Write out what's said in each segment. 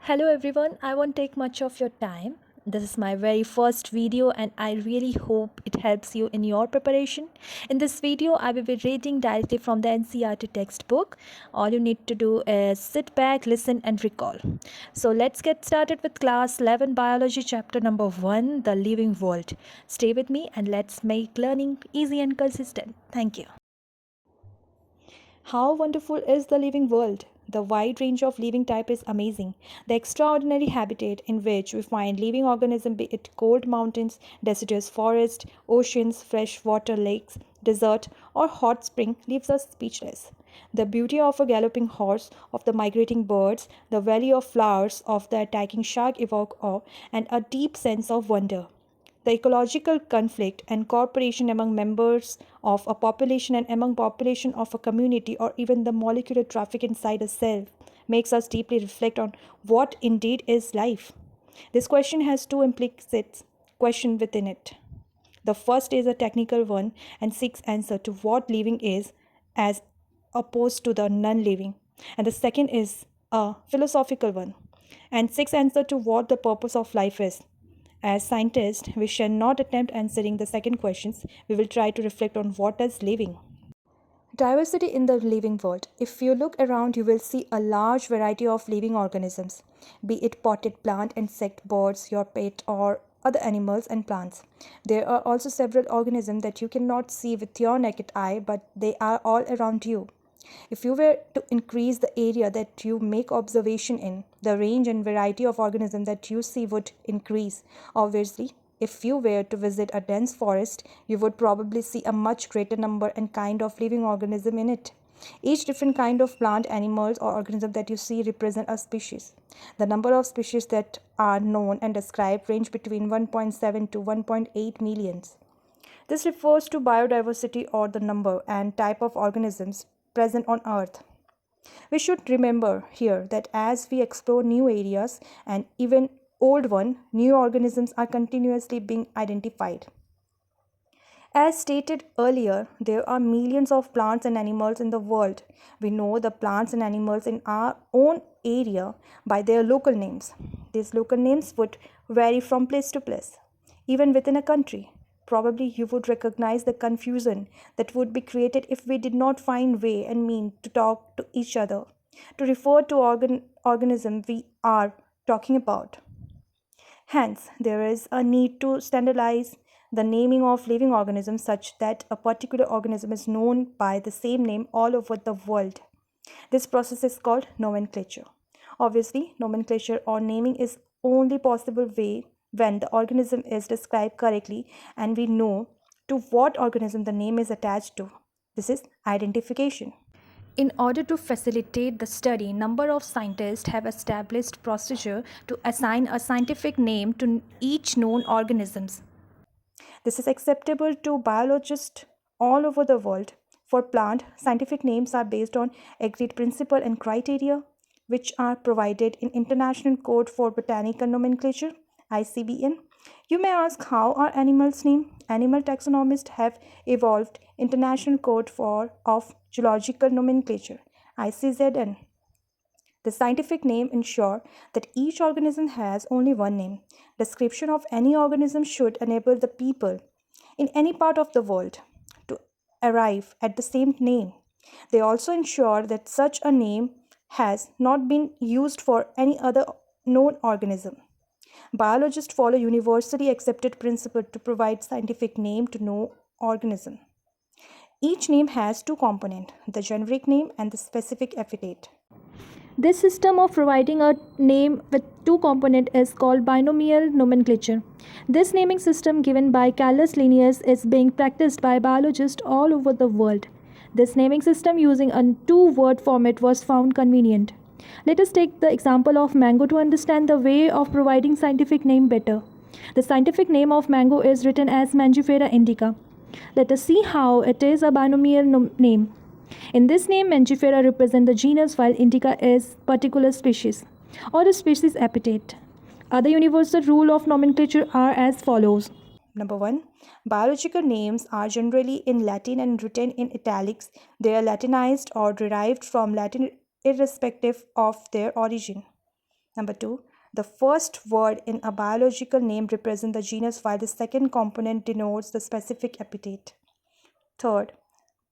Hello everyone, I won't take much of your time. This is my very first video and I really hope it helps you in your preparation. In this video, I will be reading directly from the NCERT textbook. All you need to do is sit back, listen and recall. So let's get started with class 11 biology chapter number 1, the living world. Stay with me and let's make learning easy and consistent. Thank you. How wonderful is the living world? The wide range of living type is amazing. The extraordinary habitat in which we find living organisms, be it cold mountains, deciduous forest, oceans, freshwater lakes, desert, or hot spring, leaves us speechless. The beauty of a galloping horse, of the migrating birds, the valley of flowers, of the attacking shark evoke awe and a deep sense of wonder. The ecological conflict and cooperation among members of a population and among population of a community or even the molecular traffic inside a cell makes us deeply reflect on what indeed is life. This question has two implicit questions within it. The first is a technical one and seeks answer to what living is as opposed to the non-living. And the second is a philosophical one and seeks answer to what the purpose of life is. As scientists, we shall not attempt answering the second questions. We will try to reflect on what is living. Diversity in the living world. If you look around, you will see a large variety of living organisms, be it potted plant, insect, birds, your pet, or other animals and plants. There are also several organisms that you cannot see with your naked eye, but they are all around you. If you were to increase the area that you make observation in, the range and variety of organisms that you see would increase. Obviously, if you were to visit a dense forest, you would probably see a much greater number and kind of living organism in it. Each different kind of plant, animals, or organism that you see represent a species. The number of species that are known and described range between 1.7 to 1.8 millions. This refers to biodiversity or the number and type of organisms present on Earth. We should remember here that as we explore new areas and even old ones, new organisms are continuously being identified. As stated earlier, there are millions of plants and animals in the world. We know the plants and animals in our own area by their local names. These local names would vary from place to place, even within a country. Probably you would recognize the confusion that would be created if we did not find way and mean to talk to each other, to refer to organism we are talking about. Hence, there is a need to standardize the naming of living organisms such that a particular organism is known by the same name all over the world. This process is called nomenclature. Obviously, nomenclature or naming is only possible way when the organism is described correctly and we know to what organism the name is attached to. This is identification. In order to facilitate the study, number of scientists have established procedure to assign a scientific name to each known organisms. This is acceptable to biologists all over the world. For plant, scientific names are based on agreed principle and criteria, which are provided in International Code for Botanical Nomenclature, ICBN. You may ask, how are animals named? Animal taxonomists have evolved International Code of Zoological Nomenclature, ICZN. The scientific name ensures that each organism has only one name. Description of any organism should enable the people in any part of the world to arrive at the same name. They also ensure that such a name has not been used for any other known organism. Biologists follow universally accepted principle to provide scientific name to no organism. Each name has two components, the generic name and the specific epithet. This system of providing a name with two components is called binomial nomenclature. This naming system given by Carlos Linnaeus is being practiced by biologists all over the world. This naming system using a two-word format was found convenient. Let us take the example of mango to understand the way of providing scientific name better. The scientific name of mango is written as Mangifera indica. Let us see how it is a binomial name. In this name, Mangifera represents the genus while indica is particular species or the species epithet. Other universal rule of nomenclature are as follows. Number 1. Biological names are generally in Latin and written in italics. They are Latinized or derived from Latin irrespective of their origin. Number 2, the first word in a biological name represents the genus while the second component denotes the specific epithet. Third,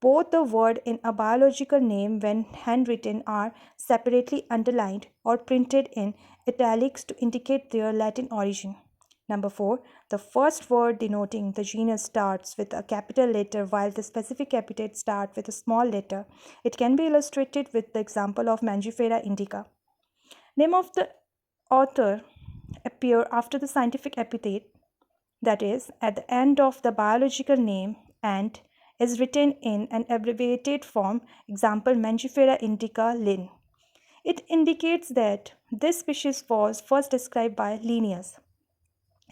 both the word in a biological name when handwritten are separately underlined or printed in italics to indicate their Latin origin. Number 4, the first word denoting the genus starts with a capital letter while the specific epithet starts with a small letter. It can be illustrated with the example of Mangifera indica. Name of the author appear after the scientific epithet, that is, at the end of the biological name, and is written in an abbreviated form, example Mangifera indica Linn. It indicates that this species was first described by Linnaeus.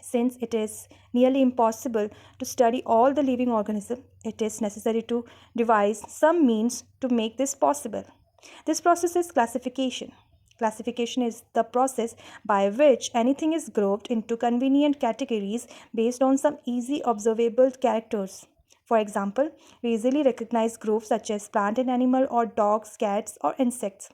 Since it is nearly impossible to study all the living organisms, it is necessary to devise some means to make this possible. This process is classification. Classification is the process by which anything is grouped into convenient categories based on some easy observable characters. For example, we easily recognize groups such as plant and animal or dogs, cats, or insects.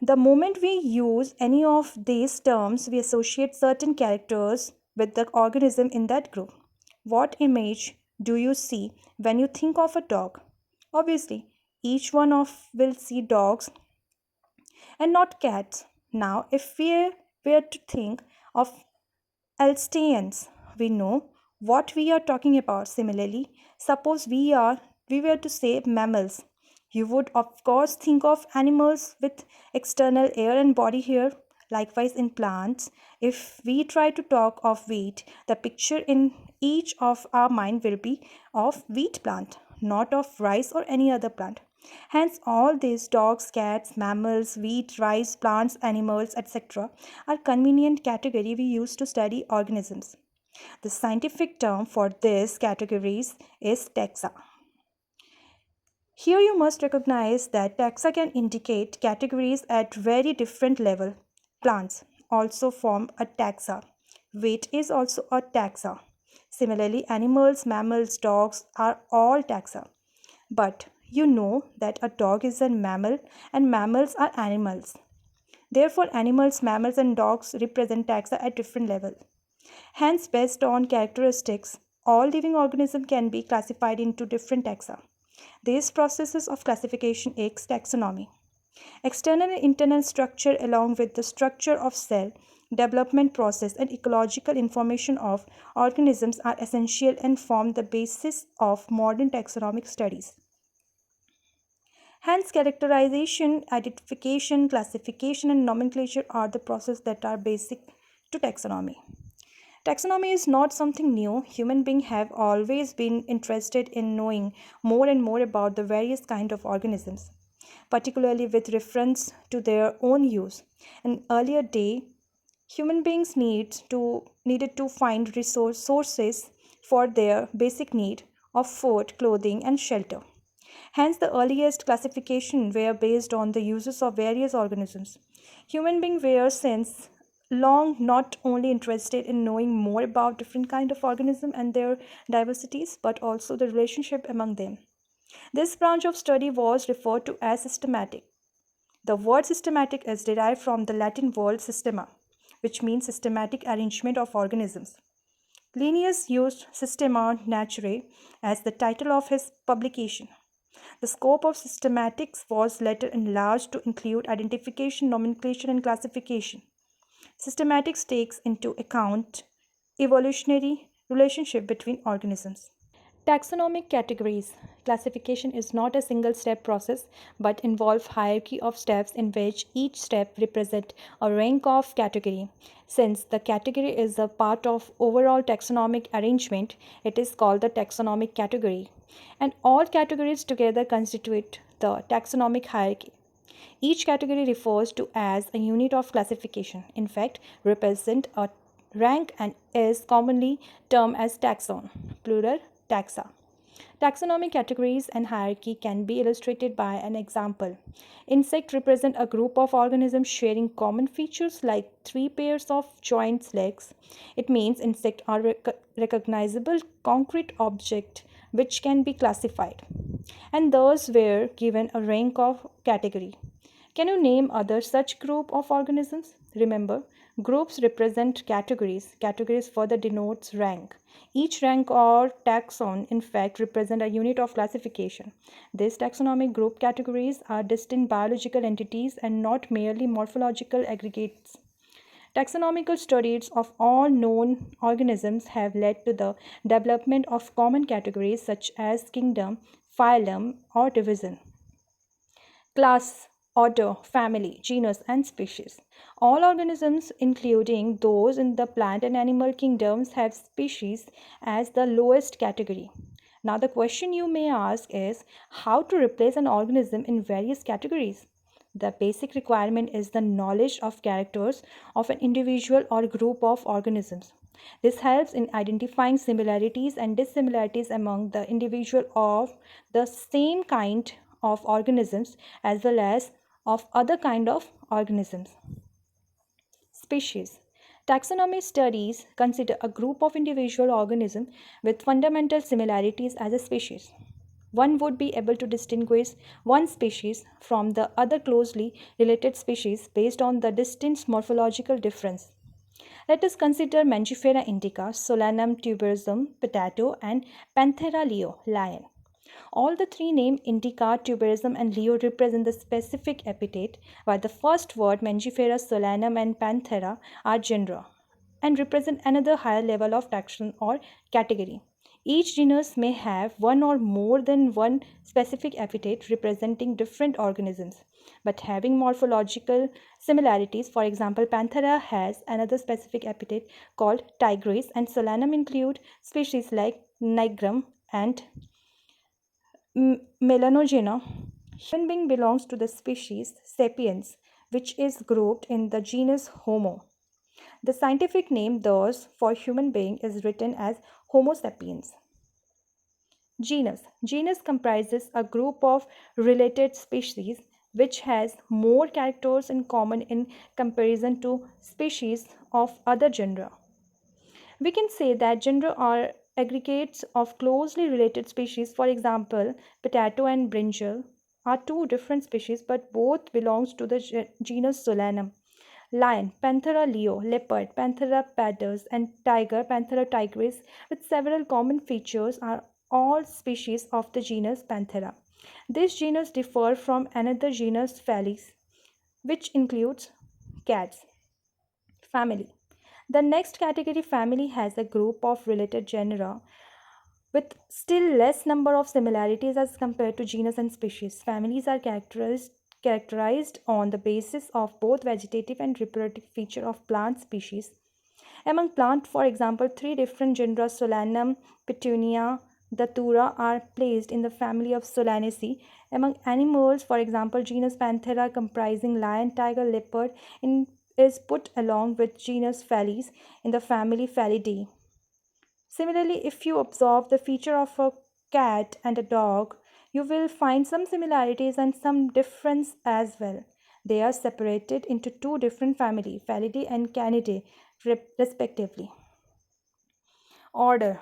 The moment we use any of these terms, we associate certain characters with the organism in that group. What image do you see when you think of a dog? Obviously, each one of will see dogs and not cats. Now, if we were to think of Alstaians, we know what we are talking about. Similarly, suppose we were to say mammals. You would of course think of animals with external air and body hair. Likewise in plants, if we try to talk of wheat, the picture in each of our mind will be of wheat plant, not of rice or any other plant. Hence, all these dogs, cats, mammals, wheat, rice, plants, animals, etc. are convenient category we use to study organisms. The scientific term for these categories is taxa. Here you must recognize that taxa can indicate categories at very different level. Plants also form a taxa. Wheat is also a taxa. Similarly, animals, mammals, dogs are all taxa. But you know that a dog is a mammal and mammals are animals. Therefore, animals, mammals, and dogs represent taxa at different levels. Hence, based on characteristics, all living organisms can be classified into different taxa. These processes of classification is taxonomy. External and internal structure along with the structure of cell, development process and ecological information of organisms are essential and form the basis of modern taxonomic studies. Hence, characterization, identification, classification, and nomenclature are the processes that are basic to taxonomy. Taxonomy is not something new. Human beings have always been interested in knowing more and more about the various kinds of organisms, particularly with reference to their own use. In earlier day, human beings needed to find sources for their basic need of food, clothing, and shelter. Hence, the earliest classification were based on the uses of various organisms. Human beings were since long not only interested in knowing more about different kind of organisms and their diversities, but also the relationship among them. This branch of study was referred to as systematic. The word systematic is derived from the Latin word systema, which means systematic arrangement of organisms. Linnaeus used Systema Naturae as the title of his publication. The scope of systematics was later enlarged to include identification, nomenclature, and classification. Systematics takes into account evolutionary relationship between organisms. Taxonomic categories. Classification is not a single step process but involves hierarchy of steps in which each step represents a rank of category. Since the category is a part of overall taxonomic arrangement, it is called the taxonomic category. And all categories together constitute the taxonomic hierarchy. Each category refers to as a unit of classification. In fact, represent a rank and is commonly termed as taxon, plural taxa. Taxonomic categories and hierarchy can be illustrated by an example. Insects represent a group of organisms sharing common features like 3 pairs of joint legs. It means insects are recognizable concrete objects which can be classified, and those were given a rank of category. Can you name other such group of organisms? Remember, groups represent categories. Categories further denotes rank. Each rank or taxon, in fact, represent a unit of classification. These taxonomic group categories are distinct biological entities and not merely morphological aggregates. Taxonomical studies of all known organisms have led to the development of common categories such as kingdom, phylum, or division. Class, order, family, genus, and species. All organisms, including those in the plant and animal kingdoms, have species as the lowest category. Now, the question you may ask is how to replace an organism in various categories? The basic requirement is the knowledge of characters of an individual or group of organisms. This helps in identifying similarities and dissimilarities among the individual of the same kind of organisms as well as of other kind of organisms. Species. Taxonomy studies consider a group of individual organisms with fundamental similarities as a species. One would be able to distinguish one species from the other closely related species based on the distinct morphological difference. Let us consider Mangifera indica, Solanum tuberosum, potato, and Panthera leo, lion. All the three named indica, tuberosum, and leo represent the specific epithet, while the first word, Mangifera, Solanum, and Panthera, are genera and represent another higher level of taxon or category. Each genus may have one or more than one specific epithet representing different organisms, but having morphological similarities. For example, Panthera has another specific epithet called tigris, and Solanum include species like nigrum and melanogena. Human being belongs to the species sapiens, which is grouped in the genus Homo. The scientific name, thus, for human being is written as Homo sapiens. Genus. Genus comprises a group of related species which has more characters in common in comparison to species of other genera. We can say that genera are aggregates of closely related species. For example, potato and brinjal are two different species but both belongs to the genus Solanum. Lion, Panthera leo, leopard, Panthera pardus, and tiger, Panthera tigris, with several common features, are all species of the genus Panthera. This genus differs from another genus Felis, which includes cats. Family. The next category, family, has a group of related genera with still less number of similarities as compared to genus and species. Families are characterized on the basis of both vegetative and reproductive feature of plant species. Among plant, for example, three different genera Solanum, Petunia, Datura are placed in the family of Solanaceae. Among animals, for example, genus Panthera comprising lion, tiger, leopard is put along with genus Felis in the family Felidae. Similarly, if you observe the feature of a cat and a dog, you will find some similarities and some difference as well. They are separated into two different families, Felidae and Canidae, respectively. Order.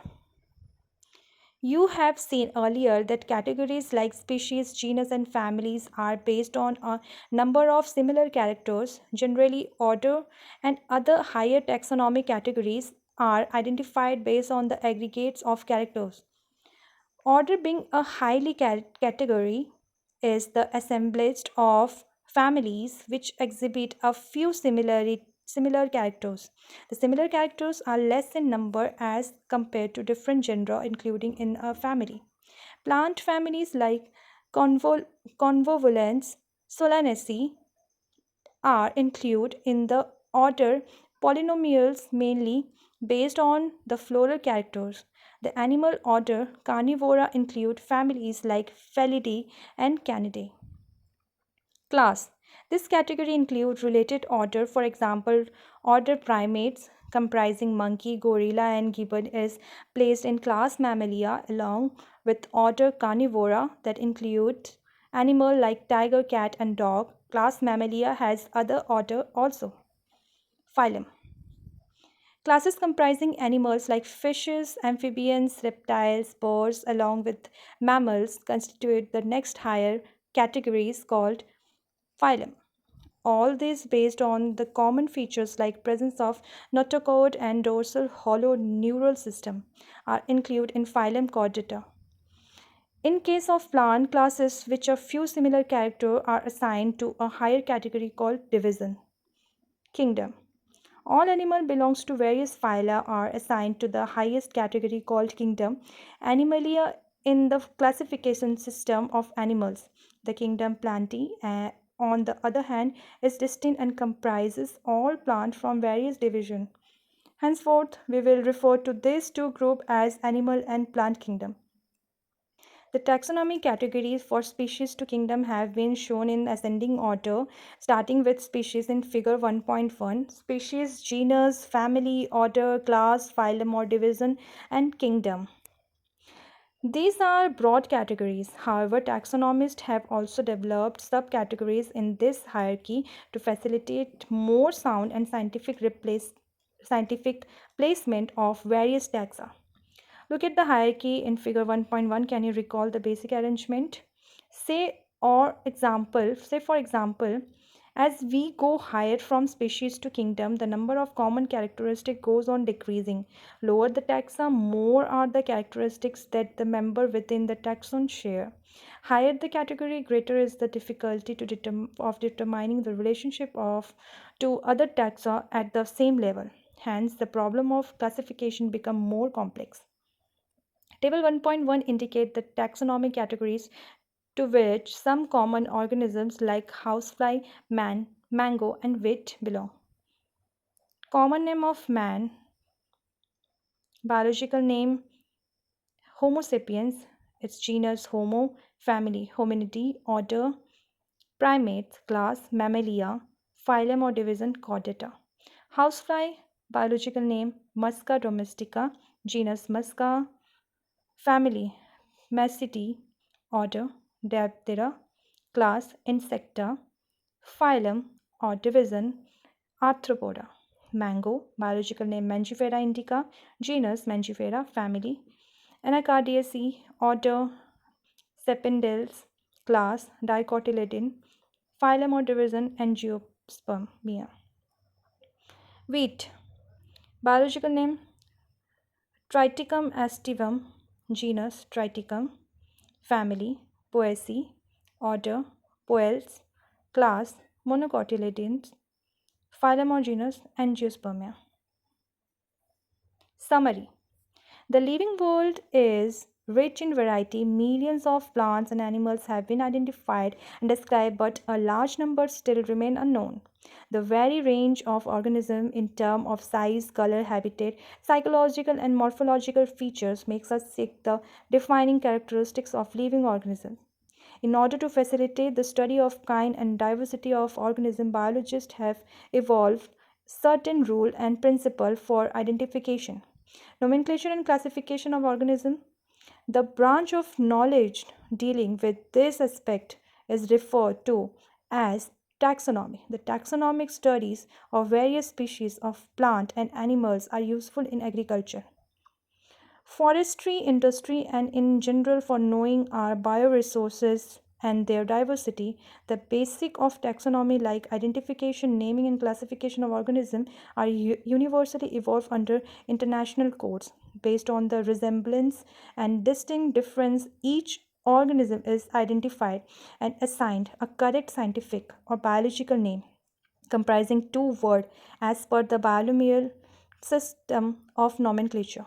You have seen earlier that categories like species, genus, and families are based on a number of similar characters. Generally, order and other higher taxonomic categories are identified based on the aggregates of characters. Order, being a highly category, is the assemblage of families which exhibit a few similar characters. The similar characters are less in number as compared to different genera including in a family. Plant families like convolvulus, Solanaceae are included in the order polynomials mainly based on the floral characters. The animal order Carnivora include families like Felidae and Canidae. Class. This category includes related order. For example, order primates comprising monkey, gorilla, and gibbon is placed in class Mammalia along with order Carnivora that include animal like tiger, cat, and dog. Class Mammalia has other order also. Phylum. Classes comprising animals like fishes, amphibians, reptiles, birds, along with mammals constitute the next higher categories called phylum. All this based on the common features like presence of notochord and dorsal hollow neural system are included in phylum Chordata. In case of plant classes, which a few similar characters are assigned to a higher category called division. Kingdom. All animal belongs to various phyla are assigned to the highest category called kingdom. Animalia in the classification system of animals. The kingdom Plantae, on the other hand, is distinct and comprises all plant from various divisions. Henceforth, we will refer to these two groups as animal and plant kingdom. The taxonomy categories for species to kingdom have been shown in ascending order, starting with species in figure 1.1, species, genus, family, order, class, phylum or division, and kingdom. These are broad categories. However, taxonomists have also developed subcategories in this hierarchy to facilitate more sound and scientific placement of various taxa. Look at the hierarchy in figure 1.1. Can you recall the basic arrangement? Say for example, as we go higher from species to kingdom, the number of common characteristics goes on decreasing. Lower the taxa, more are the characteristics that the member within the taxon share. Higher the category, greater is the difficulty of determining the relationship of to other taxa at the same level. Hence, the problem of classification become more complex. Table 1.1 indicate the taxonomic categories to which some common organisms like housefly, mango, and wheat belong. Common name of man, biological name Homo sapiens, its genus Homo, family Hominidae, order primates, class Mammalia, phylum or division Chordata. Housefly, biological name Musca domestica, genus Musca, family Mastidae, order Diptera, class Insecta, phylum or division Arthropoda. Mango, biological name Mangifera indica, genus Mangifera, family Anacardiaceae, order Cependales, class Dicotyledon, phylum or division Angiospermia. Wheat, biological name Triticum aestivum, genus Triticum, family Poaceae, order Poales, class Monocotyledons, phylum or genus Angiospermia. Summary: the living world is rich in variety. Millions of plants and animals have been identified and described, but a large number still remain unknown. The very range of organisms in terms of size, color, habitat, psychological and morphological features makes us seek the defining characteristics of living organisms. In order to facilitate the study of kind and diversity of organisms, biologists have evolved certain rules and principles for identification. Nomenclature and classification of organisms. The branch of knowledge dealing with this aspect is referred to as taxonomy. The taxonomic studies of various species of plant and animals are useful in agriculture, forestry, industry, and in general for knowing our bioresources and their diversity. The basic of taxonomy like identification, naming, and classification of organisms are universally evolved under international codes based on the resemblance and distinct difference. Each organism is identified and assigned a correct scientific or biological name comprising two words as per the binomial system of nomenclature.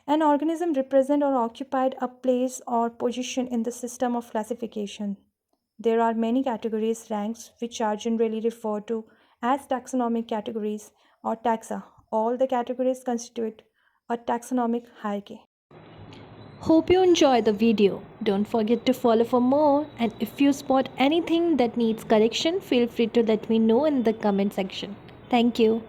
An organism represents or occupied a place or position in the system of classification. There are many categories ranks which are generally referred to as taxonomic categories or taxa. All the categories constitute a taxonomic hierarchy. Hope you enjoy the video. Don't forget to follow for more, and if you spot anything that needs correction, feel free to let me know in the comment section. Thank you.